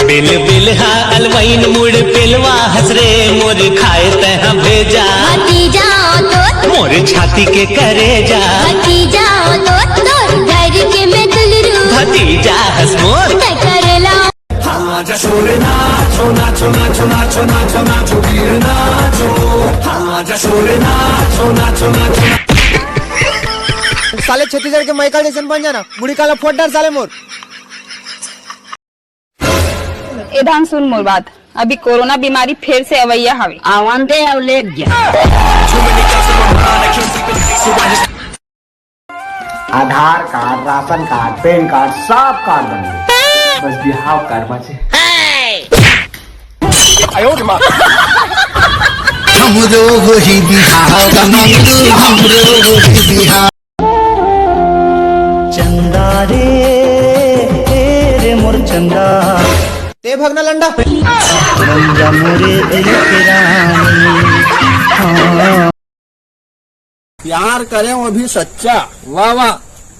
Bill bill हा अलवैन मुड़ पिलवा हसरे मोर खाए तह भेजा भतीजा तो मोर छाती के करे जा भतीजा तो घर के में दुलरू भतीजा हस मोर करेला आजा शोरे नाचो नाचो नाचो नाचो नाचो नाचो वीर नाचो आजा शोरे नाचो नाचो नाचो। साले छत्तीसगढ़ के माइकल जैक्सन बन जाना मुड़ी काला फोड़ डाल साले मोर। ए धान सुन मोर बात, अभी कोरोना बीमारी फिर से अवैया हवे आवन दे अब ले गया। Aadhaar card, ration card, PAN card सब कार्ड बन गए, बस बिहाव कार्ड बचे। हमरो होई बिहाव बनंगू हमरो होई बिहाव। चंदा रे मोर चंदा ते भगना लंडा रंगा मोरे दिल के रानी। प्यार करें वो भी सच्चा, वाह वाह,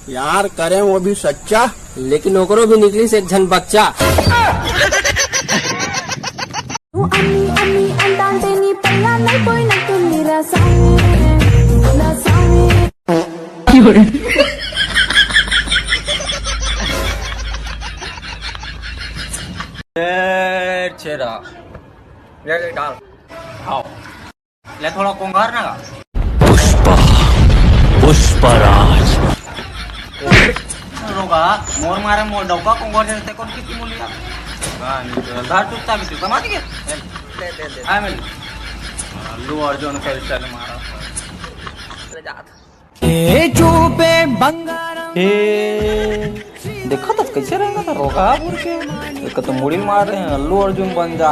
प्यार करें वो भी सच्चा, लेकिन ओकरो भी निकली से एक झन बच्चा। छेरा ये डाल आओ ले थोड़ा कोंगार ना पुष्पराज रोगा मोर मारे मोर डौका कोंगार देते कौन कितनी मूल्य धार टूटता भी तू कमा दिए ले दे दे आ मिल अल्लू अर्जुन का स्टाइल मारा ए चुपे बंगारा देखा तो कैसे रहेगा था रोगा बोल के एक तो मुड़ी मार रहे हैं अल्लू अर्जुन बन जा